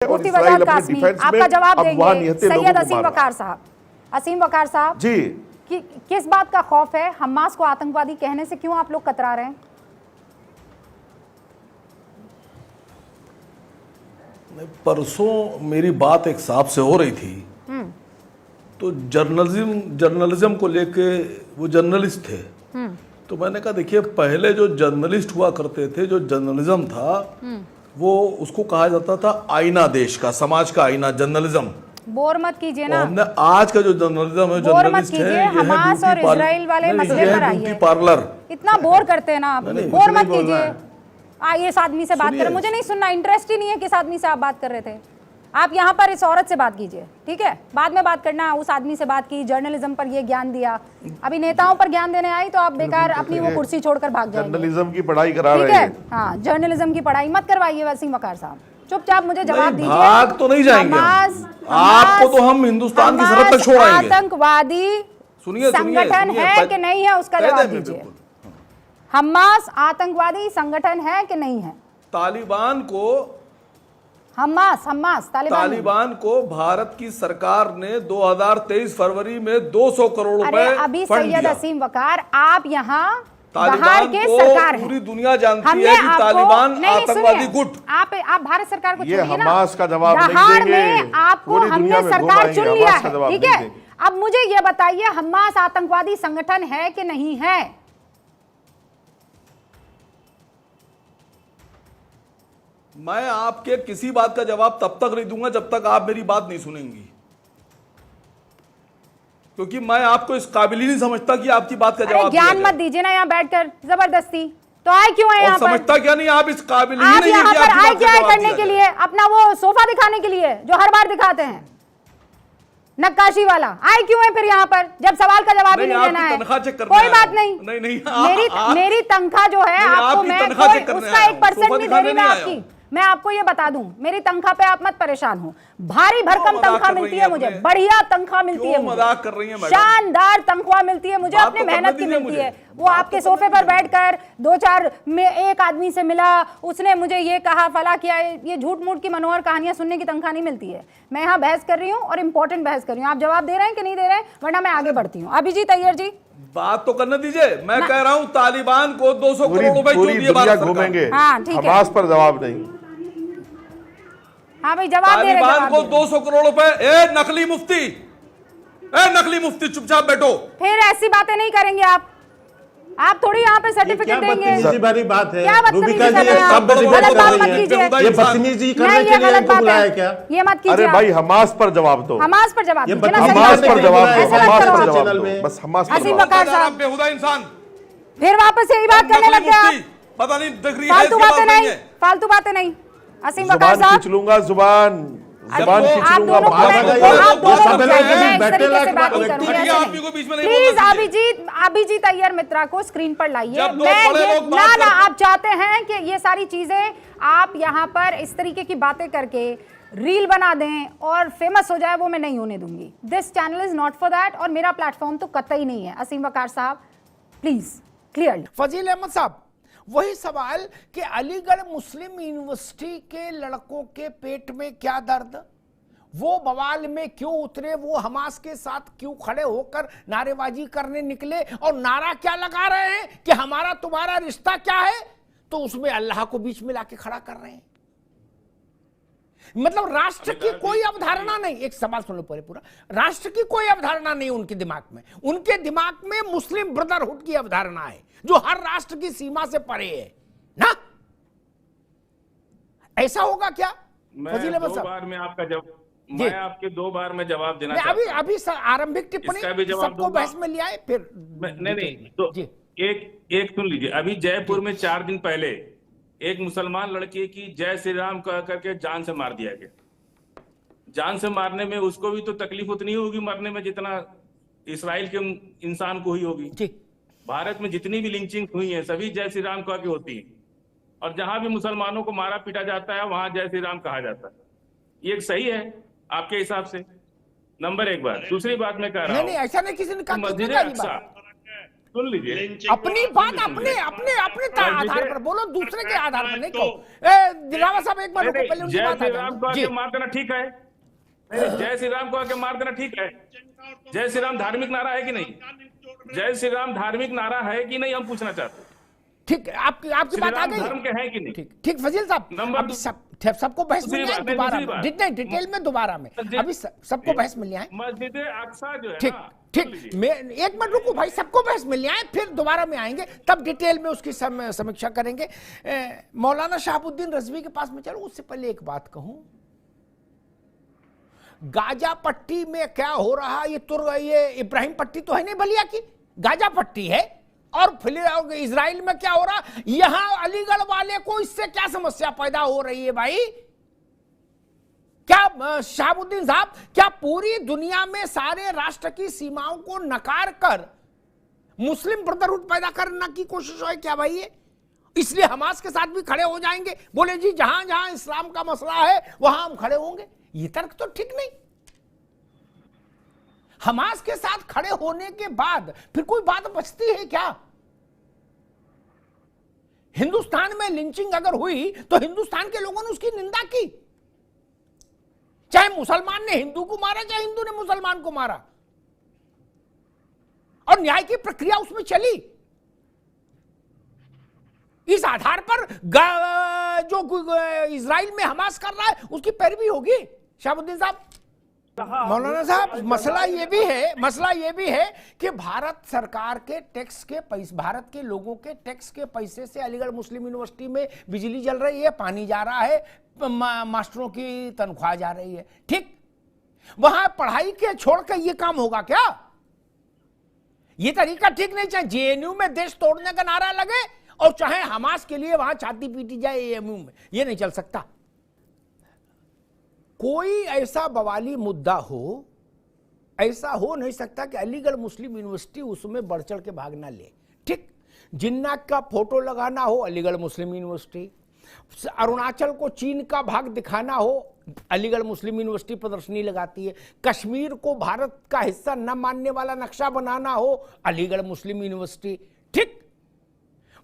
मुफ्ती वजाद कासमी आपका जवाब देंगे। सैयद असीम वकार साहब, असीम वकार साहब जी, किस बात का खौफ है? हमास को आतंकवादी कहने से क्यों आप लोग कतरा रहे हैं? परसों मेरी बात एक साहब से हो रही थी, तो जर्नलिज्म को लेके वो जर्नलिस्ट थे, तो मैंने कहा देखिए पहले जो जर्नलिस्ट हुआ करते थे, जो जर्नलिज्म था वो उसको कहा जाता था आईना, देश का, समाज का आईना, जर्नलिज्म। बोर मत कीजिए ना। हमने आज का जो जर्नलिज्म है, जर्नलिस्ट है, ये हमास और इजराइल वाले मसले पर आइए। ब्यूटी पार्लर इतना बोर करते हैं ना आप, बोर मत कीजिए। आइए इस आदमी से बात करें, मुझे नहीं सुनना, इंटरेस्ट ही नहीं है किस आदमी से आप बात कर रहे थे। आप यहाँ पर इस औरत से बात कीजिए, ठीक है? बाद में बात करना। उस आदमी से बात की, जर्नलिज्म पर ये ज्ञान दिया, अभी नेताओं पर ज्ञान देने आई तो आप बेकार अपनी वो कुर्सी छोड़कर भाग जाएंगे। जर्नलिज्म की पढ़ाई करा ठीक रहे है? हैं। हाँ, जर्नलिज्म की पढ़ाई मत करवाइए वसीम वकार साहब, चुपचाप मुझे जवाब दीजिए। भाग तो नहीं जाएंगे, आपको तो हम हिंदुस्तान की सरहद तक छोड़ाएंगे। आतंकवादी संगठन है कि नहीं है, उसका जवाब दीजिए। हमास आतंकवादी संगठन है कि नहीं है? तालिबान को तालिबान को भारत की सरकार ने 2023 फरवरी में 200 करोड़ रुपए अभी फंड सैयद दिया। असीम वकार, आप यहाँ बाहर तालिबान के को सरकार है, पूरी दुनिया जानती है कि तालिबान आतंकवादी गुट। आप भारत सरकार को ये छोड़िए ना, हमास का जवाब नहीं बिहार देंगे। में आपको पूरी दुनिया हमने में सरकार घुमाएंगे, चुन लिया हमास का है, जवाब ठीक नहीं है? देंगे। अब मुझे ये बताइए, हमास आतंकवादी संगठन है कि नहीं है? मैं आपके किसी बात का जवाब तब तक नहीं दूंगा जब तक आप मेरी बात नहीं सुनेंगी, क्योंकि मैं आपको इस काबिल ही नहीं समझता कि आपकी बात का जवाब ज्ञान मत दीजिए ना यहाँ बैठकर जबरदस्ती। तो आए क्यों है यहाँ पर? समझता क्या नहीं, आप इस काबिल ही आप नहीं यहाँ है कि पर आपकी आए बात का क्या है जवाब करने दिया के जाए। लिए? अपना वो सोफा दिखाने के लिए जो हर बार दिखाते हैं, नक्काशी वाला। आए क्यों है फिर यहाँ पर जब सवाल का जवाब ही नहीं देना है? कोई बात नहीं, मेरी तनख्वाह जो है आपको, मैं उसका 1% भी दे रही मैं आपकी। मैं आपको ये बता दूं, मेरी तनख्वाह पे आप मत परेशान हो, भारी भरकम तनख्वाह मिलती है मुझे, बढ़िया तनख्वाह मिलती है, मजाक कर रही है मैडम? शानदार तनख्वाह मिलती है मुझे, अपनी मेहनत की मिलती है। वो आपके सोफे पर बैठकर 2-4 में एक आदमी से मिला, उसने मुझे ये कहा, फला किया, ये झूठ मूठ की मनोहर कहानियां सुनने की तनख्वाह नहीं मिलती है। मैं यहाँ बहस कर रही हूँ और इंपॉर्टेंट बहस कर रही हूँ। आप जवाब दे रहे हैं कि नहीं दे रहे हैं, वरना मैं आगे बढ़ती हूँ। अभिजीत अय्यर जी, बात तो करने दीजिए। मैं कह रहा हूँ तालिबान को 200 करोड़ रुपए क्यों दिए भारत सरकार? घूमेंगे, हाँ ठीक है, हमास पर जवाब नहीं। हाँ भाई जवाब दे रहे हैं। तालिबान को 200 करोड़ रुपए। नकली मुफ्ती चुपचाप बैठो। फिर ऐसी बातें नहीं करेंगे आप थोड़ी यहाँ पे सर्टिफिकेट देंगे। वाली बात है। क्या रूबिका जी, गलत बात मत कीजिए, ये बदतमीजी करने के लिए इनको बुलाया क्या? ये मत कीजिए। अरे भाई हमास पर जवाब दो, हमास पर जवाब दीजिए ना, हमास पर जवाब दो, ऐसे मत हमास करो पर आप। जवाब दो, बस हमास पर असीम जवाब वकार दो। साहब बेहुदा इंसान, फिर वापस यही बात करने लग गए आप। पता नहीं डिग्री है, फालतू इसके बातें पास नहीं, फालतू बातें नहीं। असीम वकार जुबान साहब, खींच लूंगा, जुबान खींच लूंगा। प्लीज अभिजीत अय्यर मित्रा को स्क्रीन पर लाइए। आप चाहते हैं कि ये सारी चीजें आप यहाँ पर इस तरीके की बातें करके रील बना दें और फेमस हो जाए, वो मैं नहीं होने दूंगी। This channel is not for that, और मेरा प्लेटफॉर्म तो कतई नहीं है। असीम वकार साहब प्लीज क्लियर। फजील अहमद साहब, वही सवाल कि अलीगढ़ मुस्लिम यूनिवर्सिटी के लड़कों के पेट में क्या दर्द, वो बवाल में क्यों उतरे, वो हमास के साथ क्यों खड़े होकर नारेबाजी करने निकले, और नारा क्या लगा रहे हैं कि हमारा तुम्हारा रिश्ता क्या है, तो उसमें अल्लाह को बीच में लाके खड़ा कर रहे हैं। मतलब राष्ट्र की कोई अवधारणा नहीं। एक सवाल सुन लो पूरा, राष्ट्र की कोई अवधारणा नहीं उनके दिमाग में। उनके दिमाग में मुस्लिम ब्रदरहुड की अवधारणा है, जो हर राष्ट्र की सीमा से परे है ना। ऐसा होगा क्या? मैं आपके 2 बार में जवाब देना चाहता हूं। अभी आरंभिक टिप्पणी सबको बहस में लिया है, फिर नहीं तो एक सुन लीजिए। अभी जयपुर में 4 दिन पहले एक मुसलमान लड़के की जय श्री राम कह करके जान से मार दिया गया। जान से मारने में उसको भी तो तकलीफ उतनी होगी मरने में जितना इसराइल के इंसान को हुई होगी। भारत में जितनी भी लिंचिंग हुई है सभी जय श्री राम कह के होती है, और जहां भी मुसलमानों को मारा पीटा जाता है वहां जय श्री राम कहा जाता है। ये सही है आपके हिसाब से? नंबर 1 बात। दूसरी बात मैं कह रहा हूं, नहीं ऐसा नहीं, किसी ने कहा मस्जिद सुन लीजिए, अपनी बात अपने अपने अपने आधार पर बोलो, दूसरे के आधार पर नहीं कहो। रावत साहब एक बार रुको, पहले उनकी जय बात श्री राम को आ आके जाए। मार देना ठीक है? जय श्री राम को आके मार देना ठीक है? जय श्री राम धार्मिक नारा है कि नहीं? जय श्री राम धार्मिक नारा है कि नहीं, हम पूछना चाहते हैं। ठीक है, आपकी बात आ गई। धर्म के हैं कि नहीं? ठीक फजील साहब, नंबर अब सबको बहस मिल जाए दोबारा में, जितने डिटेल में दोबारा में, अभी सबको बहस मिल जाए। मस्जिद अक्सा जो है ठीक ना, ठीक, मैं एक मिनट रुको भाई, सबको बहस मिल जाए, फिर दोबारा में आएंगे, तब डिटेल में उसकी समीक्षा करेंगे। मौलाना शहाबुद्दीन रज़वी के पास में चलो, उससे पहले एक बात कहूं, गाजा पट्टी में क्या हो रहा, ये इब्राहिम पट्टी तो है नहीं बलिया की, गाजा पट्टी है। और फिर इजराइल में क्या हो रहा, यहां अलीगढ़ वाले को इससे क्या समस्या पैदा हो रही है भाई? क्या शहाबुद्दीन साहब, क्या पूरी दुनिया में सारे राष्ट्र की सीमाओं को नकार कर मुस्लिम ब्रदरहुड पैदा करने की कोशिश है क्या भाई? ये इसलिए हमास के साथ भी खड़े हो जाएंगे, बोले जी जहां जहां इस्लाम का मसला है वहां हम खड़े होंगे। ये तर्क तो ठीक नहीं। हमास के साथ खड़े होने के बाद फिर कोई बात बचती है क्या? हिंदुस्तान में लिंचिंग अगर हुई तो हिंदुस्तान के लोगों ने उसकी निंदा की, चाहे मुसलमान ने हिंदू को मारा, चाहे हिंदू ने मुसलमान को मारा, और न्याय की प्रक्रिया उसमें चली। इस आधार पर जो इजराइल में हमास कर रहा है उसकी पैरवी होगी। शहाबुद्दीन साहब, मौलाना साहब, मसला ये भी है कि भारत सरकार के टैक्स के पैसे, भारत के लोगों के टैक्स के पैसे से अलीगढ़ मुस्लिम यूनिवर्सिटी में बिजली जल रही है, पानी जा रहा है, मास्टरों की तनख्वाह जा रही है। ठीक, वहां पढ़ाई के छोड़ कर ये काम होगा क्या? ये तरीका ठीक नहीं। चाहे जेएनयू में देश तोड़ने का नारा लगे और चाहे हमास के लिए वहां छाती पीटी जाए एएमयू में, ये नहीं चल सकता। कोई ऐसा बवाली मुद्दा हो, ऐसा हो नहीं सकता कि अलीगढ़ मुस्लिम यूनिवर्सिटी उसमें बढ़ चढ़ के भाग ना ले। ठीक, जिन्ना का फोटो लगाना हो, अलीगढ़ मुस्लिम यूनिवर्सिटी, अरुणाचल को चीन का भाग दिखाना हो, अलीगढ़ मुस्लिम यूनिवर्सिटी प्रदर्शनी लगाती है, कश्मीर को भारत का हिस्सा न मानने वाला नक्शा बनाना हो, अलीगढ़ मुस्लिम यूनिवर्सिटी। ठीक,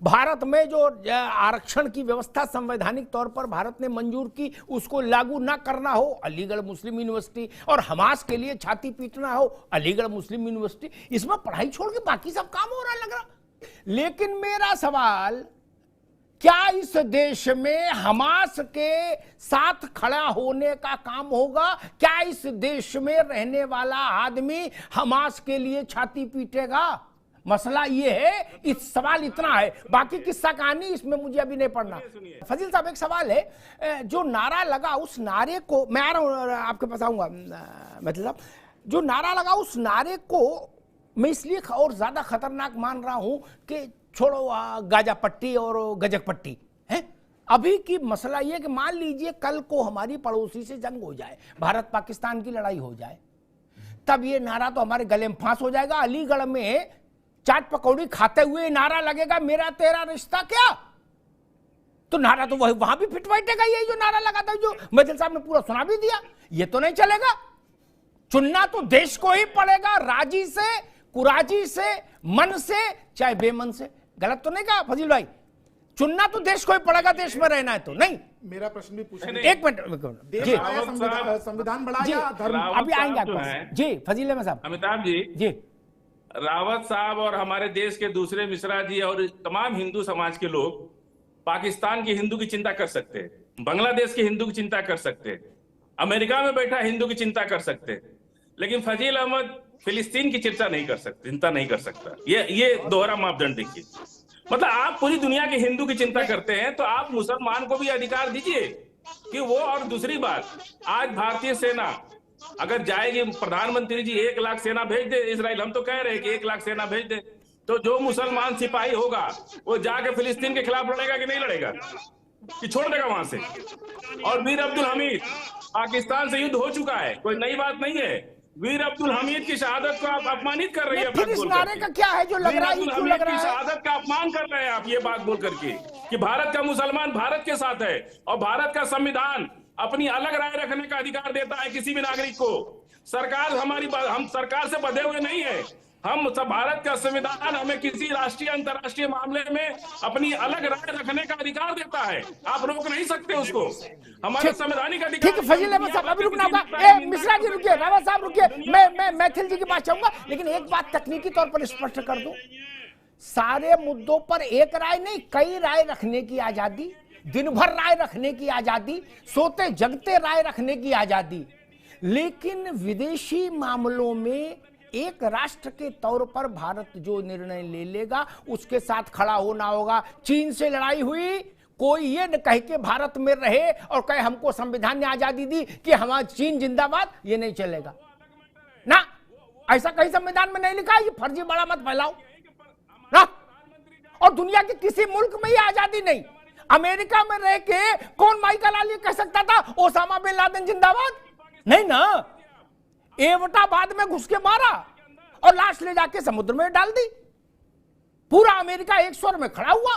भारत में जो आरक्षण की व्यवस्था संवैधानिक तौर पर भारत ने मंजूर की, उसको लागू ना करना हो, अलीगढ़ मुस्लिम यूनिवर्सिटी, और हमास के लिए छाती पीटना हो, अलीगढ़ मुस्लिम यूनिवर्सिटी। इसमें पढ़ाई छोड़ के बाकी सब काम हो रहा लग रहा। लेकिन मेरा सवाल, क्या इस देश में हमास के साथ खड़ा होने का काम होगा? क्या इस देश में रहने वाला आदमी हमास के लिए छाती पीटेगा? मसला ये है, इस सवाल इतना है, बाकी किस्सा कहानी इसमें मुझे अभी नहीं पढ़ना। फजील साहब, एक सवाल है, जो नारा लगा उस नारे को, मैं आ रहा हूं आपके पास आऊंगा मतलब साहब, जो नारा लगा उस नारे को मैं इसलिए और ज्यादा खतरनाक मान रहा हूं कि छोड़ो गाजा पट्टी और गजक पट्टी है। अभी की मसला यह कि मान लीजिए कल को हमारी पड़ोसी से जंग हो जाए, भारत पाकिस्तान की लड़ाई हो जाए, तब ये नारा तो हमारे गले में फांस हो जाएगा। अलीगढ़ में चाट पकौड़ी खाते हुए नारा लगेगा, मेरा तेरा रिश्ता क्या, तो नारा तो वहां भी फिट बैठेगा। यही जो नारा लगा था, जो मजिल साहब ने पूरा सुना भी दिया, ये तो नहीं चलेगा। चुनना तो देश को ही पड़ेगा, राजी से, कुराजी से, मन से, चाहे बेमन से। गलत तो नहीं कहा फजील भाई? चुनना तो देश को ही पड़ेगा, देश में रहना है तो। नहीं, मेरा प्रश्न भी पूछना, एक मिनट जी, संविधान बड़ा या धर्म? अभी आएंगे आपके पास जी। फजील अहमद साहब, अमिताभ जी, रावत साहब और हमारे देश के दूसरे मिश्रा जी और तमाम हिंदू समाज के लोग पाकिस्तान के हिंदू की चिंता कर सकते हैं, बांग्लादेश के हिंदू की चिंता कर सकते हैं, अमेरिका में बैठा हिंदू की चिंता कर सकते हैं, लेकिन फजील अहमद फिलिस्तीन की चिंता नहीं कर सकते, चिंता नहीं कर सकता। ये दोहरा मापदंड देखिए। मतलब आप पूरी दुनिया के हिंदू की चिंता करते हैं तो आप मुसलमान को भी अधिकार दीजिए कि वो। और दूसरी बात, आज भारतीय सेना अगर जाएगी, प्रधानमंत्री जी 1 लाख सेना भेज दे इजराइल, हम तो कह रहे हैं कि 1 लाख सेना भेज दे, तो जो मुसलमान सिपाही होगा वो जाके फिलिस्तीन के खिलाफ लड़ेगा कि नहीं लड़ेगा, कि छोड़ देगा वहां से? और वीर अब्दुल हमीद, पाकिस्तान से युद्ध हो चुका है, कोई नई बात नहीं है। वीर अब्दुल हमीद की शहादत को आप अपमानित कर रही है। फिर इस नारे का क्या है जो लग रहा है, क्यों लग रहा है? शहादत का अपमान कर रहे हैं आप ये बात बोल करके कि भारत का मुसलमान भारत के साथ है, और भारत का संविधान अपनी अलग राय रखने का अधिकार देता है किसी भी नागरिक को। सरकार हम सरकार से बंधे हुए नहीं है, हम सब, भारत का संविधान हमें किसी राष्ट्रीय अंतर्राष्ट्रीय मामले में अपनी अलग राय रखने का अधिकार देता है। आप रोक नहीं सकते उसको, हमारे संवैधानिक अधिकार। ठीक है फजील अहमद साहब, अभी रुकना होगा। मिश्रा जी रुकिए, रावत साहब रुकिए, मैं मैथिल जी की बात चाहूंगा, लेकिन एक बात तकनीकी तौर पर स्पष्ट कर दूं, सारे मुद्दों पर एक राय नहीं, कई राय रखने की आजादी, दिन भर राय रखने की आजादी, सोते जगते राय रखने की आजादी, लेकिन विदेशी मामलों में एक राष्ट्र के तौर पर भारत जो निर्णय ले लेगा उसके साथ खड़ा होना होगा। चीन से लड़ाई हुई, कोई ये न कहे कि भारत में रहे और कहे हमको संविधान ने आजादी दी कि हमारा चीन जिंदाबाद, ये नहीं चलेगा ना, ऐसा कहीं संविधान में नहीं लिखा है। ये फर्जी बड़ा मत फैलाओ ना। और दुनिया के किसी मुल्क में ये आजादी नहीं। अमेरिका में रह के कौन माइकल अली कह सकता था ओसामा बिन लादेन जिंदाबाद? नहीं ना, एवटाबाद में घुस के मारा और लाश ले जाके समुद्र में डाल दी। पूरा अमेरिका एक स्वर में खड़ा हुआ।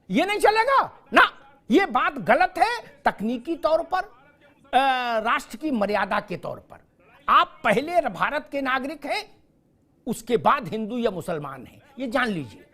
ये नहीं चलेगा ना, ये बात गलत है तकनीकी तौर पर, राष्ट्र की मर्यादा के तौर पर। आप पहले भारत के नागरिक हैं, उसके बाद हिंदू या मुसलमान हैं, ये जान लीजिए।